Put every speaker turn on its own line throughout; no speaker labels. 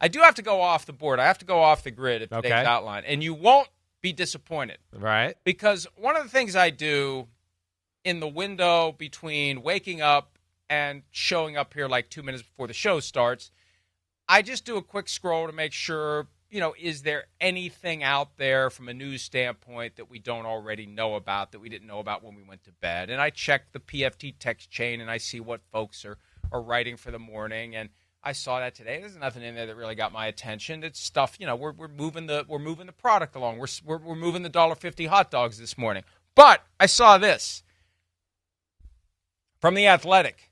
I do have to go off the board. I have to go off the grid at today's outline. And you won't be disappointed.
Right.
Because one of the things I do in the window between waking up and showing up here like 2 minutes before the show starts, I just do a quick scroll to make sure, is there anything out there from a news standpoint that we don't already know about, that we didn't know about when we went to bed? And I check the PFT text chain, and I see what folks are writing for the morning. And I saw that today. There's nothing in there that really got my attention. It's stuff, we're moving the product along. We're moving the $1.50 hot dogs this morning. But I saw this from The Athletic.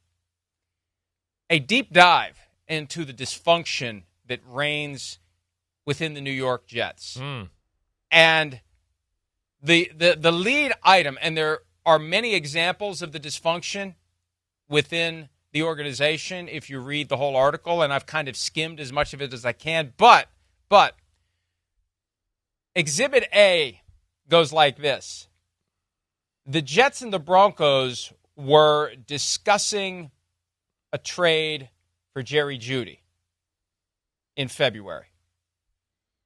A deep dive into the dysfunction that reigns within the New York Jets. And the lead item, and there are many examples of the dysfunction within the organization if you read the whole article, and I've kind of skimmed as much of it as I can, but Exhibit A goes like this. The Jets and the Broncos were discussing a trade for Jerry Jeudy in February.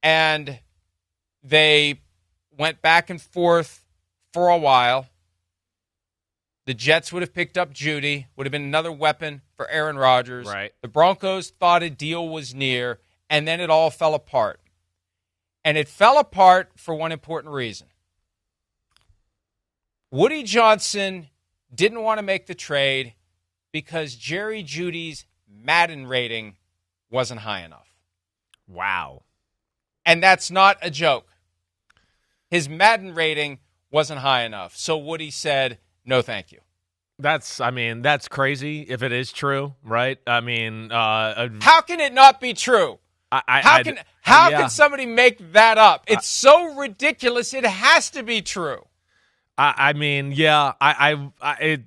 And they went back and forth for a while. The Jets would have picked up Jeudy, would have been another weapon for Aaron Rodgers.
Right.
The Broncos thought a deal was near, and then it all fell apart. And it fell apart for one important reason. Woody Johnson didn't want to make the trade because Jerry Jeudy's Madden rating wasn't high enough.
Wow.
And that's not a joke. His Madden rating wasn't high enough. So Woody said, no, thank you.
That's crazy if it is true, right? I mean,
how can it not be true? How can somebody make that up? It's so ridiculous. It has to be true.
It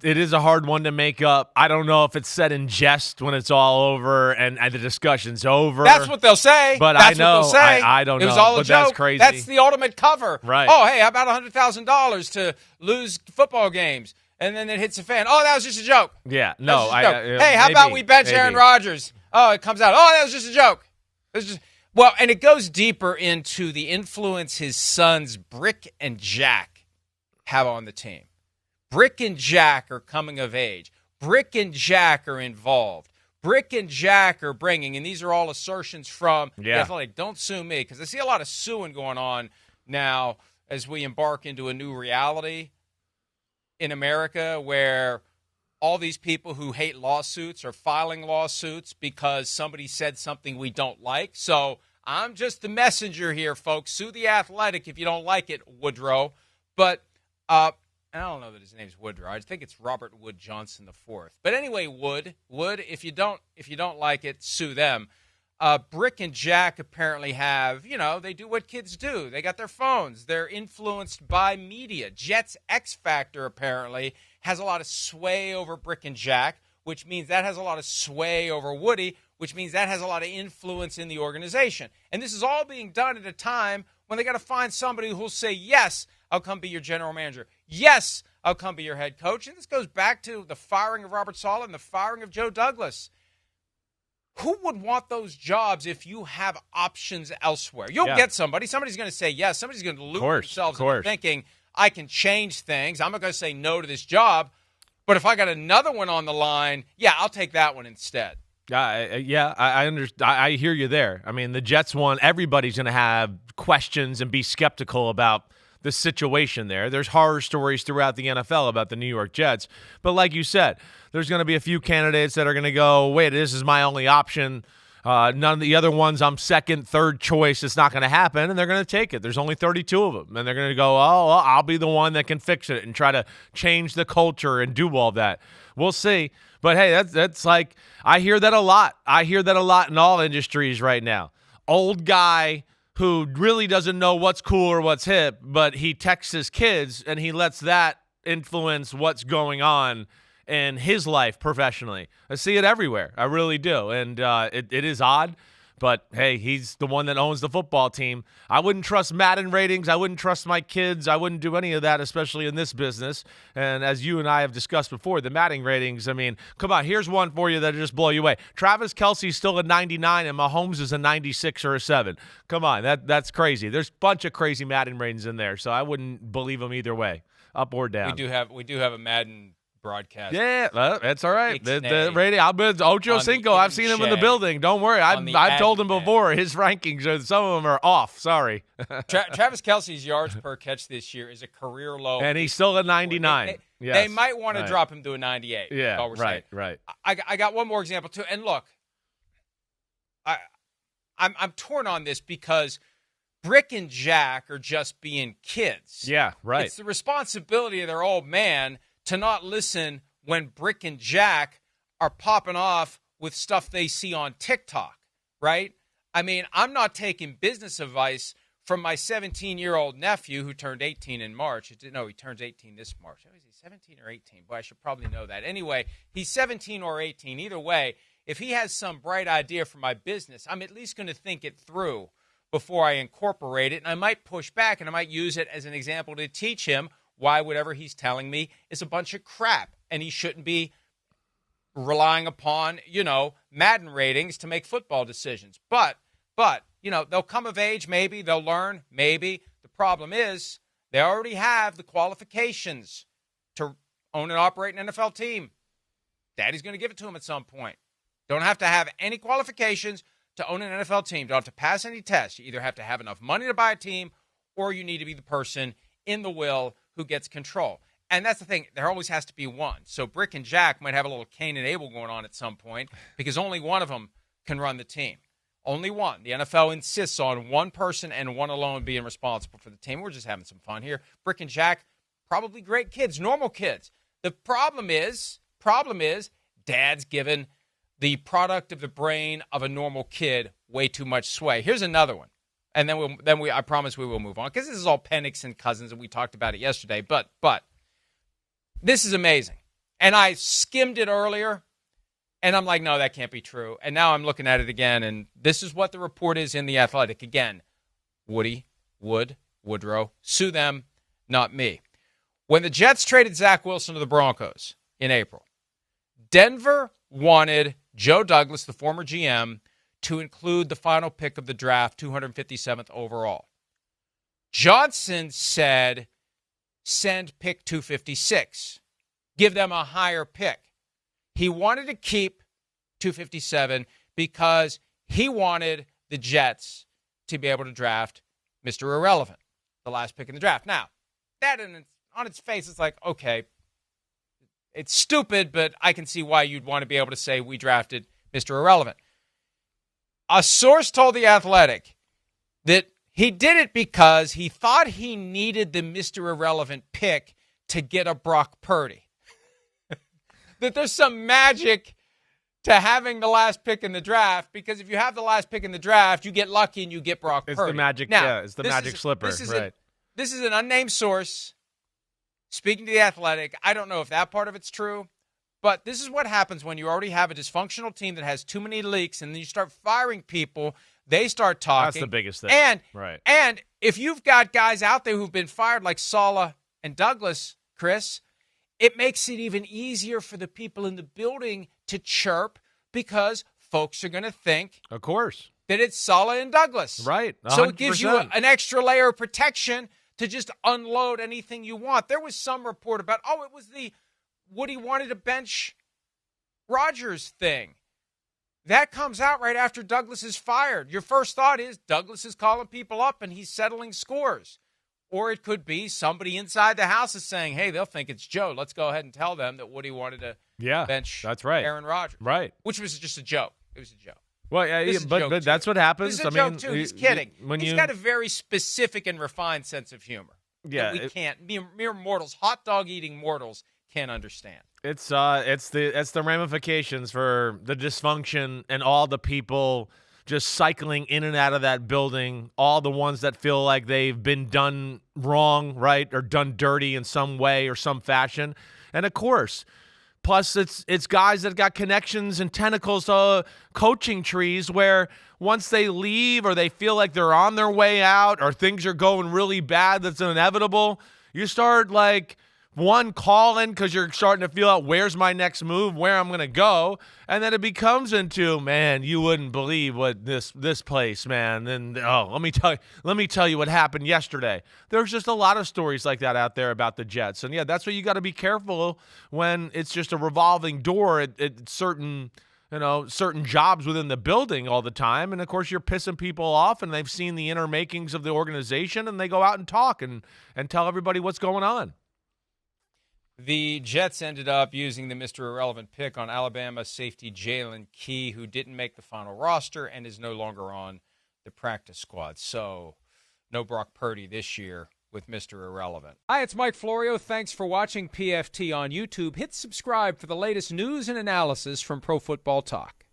is a hard one to make up. I don't know if it's said in jest when it's all over and the discussion's over.
That's what they'll say.
But
that's
I know.
What they'll say.
I don't know.
It was all a
but
joke.
That's crazy.
That's the ultimate cover.
Right.
Oh, hey, how about $100,000 to lose football games? And then it hits a fan. Oh, that was just a joke.
Yeah. No.
Hey, how about we bench Aaron Rodgers? Oh, it comes out. Oh, that was just a joke. And it goes deeper into the influence his sons, Brick and Jack, have on the team. Brick and Jack are coming of age. Brick and Jack are involved. Brick and Jack are bringing, and these are all assertions from the Athletic. Don't sue me, because I see a lot of suing going on now as we embark into a new reality in America where all these people who hate lawsuits are filing lawsuits because somebody said something we don't like. So I'm just the messenger here, folks. Sue the Athletic if you don't like it, Woodrow. But I don't know that his name's Woodrow. I think it's Robert Wood Johnson IV. But anyway, Wood, if you don't like it, sue them. Brick and Jack apparently have, they do what kids do. They got their phones. They're influenced by media. Jets X Factor apparently has a lot of sway over Brick and Jack, which means that has a lot of sway over Woody, which means that has a lot of influence in the organization. And this is all being done at a time when they got to find somebody who'll say, yes, I'll come be your general manager. Yes, I'll come be your head coach. And this goes back to the firing of Robert Saleh and the firing of Joe Douglas. Who would want those jobs if you have options elsewhere? You'll get somebody. Somebody's going to say yes. Somebody's going to delude themselves into thinking, I can change things. I'm not going to say no to this job. But if I got another one on the line, I'll take that one instead.
I understand. I hear you there. I mean, the Jets one, everybody's going to have questions and be skeptical about the situation there. There's horror stories throughout the NFL about the New York Jets. But like you said, there's going to be a few candidates that are going to go, wait, this is my only option. None of the other ones, I'm second, third choice. It's not going to happen, and they're going to take it. There's only 32 of them, and they're going to go, oh, well, I'll be the one that can fix it and try to change the culture and do all that. We'll see. But, hey, that's like I hear that a lot. I hear that a lot in all industries right now. Old guy who really doesn't know what's cool or what's hip, but he texts his kids, and he lets that influence what's going on in his life professionally. I see it everywhere. I really do. And it is odd, But, hey, he's the one that owns the football team. I wouldn't trust Madden ratings. I wouldn't trust my kids. I wouldn't do any of that, especially in this business. And as you and I have discussed before, the Madden ratings, I mean, come on, here's one for you that'll just blow you away. Travis Kelce's still a 99, and Mahomes is a 96 or a 7. Come on, that's crazy. There's a bunch of crazy Madden ratings in there, so I wouldn't believe them either way, up or down.
We do have a Madden broadcast.
Yeah, that's all right. The rating. Ocho Cinco. I've seen him in the building. Don't worry. I've told him before. His rankings, some of them are off. Sorry.
Travis Kelce's yards per catch this year is a career low,
and he's still at 99.
They might want to drop him to a 98.
Yeah,
right. I got one more example too. And look, I'm torn on this because Brick and Jack are just being kids.
Yeah, right.
It's the responsibility of their old man to not listen when Brick and Jack are popping off with stuff they see on TikTok, right? I mean, I'm not taking business advice from my 17-year-old nephew who turned 18 in March. No, he turns 18 this March. Is he 17 or 18? Boy, I should probably know that. Anyway, he's 17 or 18. Either way, if he has some bright idea for my business, I'm at least going to think it through before I incorporate it. And I might push back, and I might use it as an example to teach him why whatever he's telling me is a bunch of crap, and he shouldn't be relying upon, Madden ratings to make football decisions. But, they'll come of age, maybe. They'll learn, maybe. The problem is they already have the qualifications to own and operate an NFL team. Daddy's going to give it to him at some point. Don't have to have any qualifications to own an NFL team. Don't have to pass any tests. You either have to have enough money to buy a team, or you need to be the person in the will who gets control. And that's the thing. There always has to be one. So Brick and Jack might have a little Cain and Abel going on at some point because only one of them can run the team. Only one. The NFL insists on one person and one alone being responsible for the team. We're just having some fun here. Brick and Jack, probably great kids, normal kids. The problem is Dad's given the product of the brain of a normal kid way too much sway. Here's another one. And then I promise we will move on because this is all Penix and Cousins, and we talked about it yesterday. But this is amazing. And I skimmed it earlier, and I'm like, no, that can't be true. And now I'm looking at it again, and this is what the report is in The Athletic. Again, Woodrow, sue them, not me. When the Jets traded Zach Wilson to the Broncos in April, Denver wanted Joe Douglas, the former GM, to include the final pick of the draft, 257th overall. Johnson said, send pick 256. Give them a higher pick. He wanted to keep 257 because he wanted the Jets to be able to draft Mr. Irrelevant, the last pick in the draft. Now, that on its face, it's like, okay, it's stupid, but I can see why you'd want to be able to say we drafted Mr. Irrelevant. A source told The Athletic that he did it because he thought he needed the Mr. Irrelevant pick to get a Brock Purdy. That there's some magic to having the last pick in the draft, because if you have the last pick in the draft, you get lucky and you get Brock Purdy.
It's the magic, it's the magic slipper.
This is an unnamed source speaking to The Athletic. I don't know if that part of it's true. But this is what happens when you already have a dysfunctional team that has too many leaks, and then you start firing people. They start talking.
That's the biggest thing.
And if you've got guys out there who've been fired like Saleh and Douglas, Chris, it makes it even easier for the people in the building to chirp because folks are going to think,
of course,
that it's Saleh and Douglas.
Right. 100%.
So it gives you an extra layer of protection to just unload anything you want. There was some report about, it was the Woody wanted to bench Rodgers thing. That comes out right after Douglas is fired. Your first thought is Douglas is calling people up and he's settling scores. Or it could be somebody inside the house is saying, hey, they'll think it's Joe. Let's go ahead and tell them that Woody wanted to bench Aaron Rodgers.
Right.
Which was just a joke. It was a joke.
Well, but that's what happens.
This is a joke, too. He's kidding. He's got a very specific and refined sense of humor. Yeah. That we can't. Mere mortals, hot dog eating mortals, can't understand.
It's the ramifications for the dysfunction and all the people just cycling in and out of that building, all the ones that feel like they've been done wrong, right, or done dirty in some way or some fashion. And of course, Plus, it's guys that got connections and tentacles to coaching trees where once they leave or they feel like they're on their way out or things are going really bad that's inevitable, you start calling because you're starting to feel out where's my next move, where I'm going to go. And then it becomes into, man, you wouldn't believe what this place, man. And let me tell you what happened yesterday. There's just a lot of stories like that out there about the Jets. And yeah, that's what you got to be careful when it's just a revolving door at certain jobs within the building all the time. And of course you're pissing people off and they've seen the inner makings of the organization and they go out and talk and tell everybody what's going on.
The Jets ended up using the Mr. Irrelevant pick on Alabama safety Jalen Key, who didn't make the final roster and is no longer on the practice squad. So no Brock Purdy this year with Mr. Irrelevant. Hi, it's Mike Florio. Thanks for watching PFT on YouTube. Hit subscribe for the latest news and analysis from Pro Football Talk.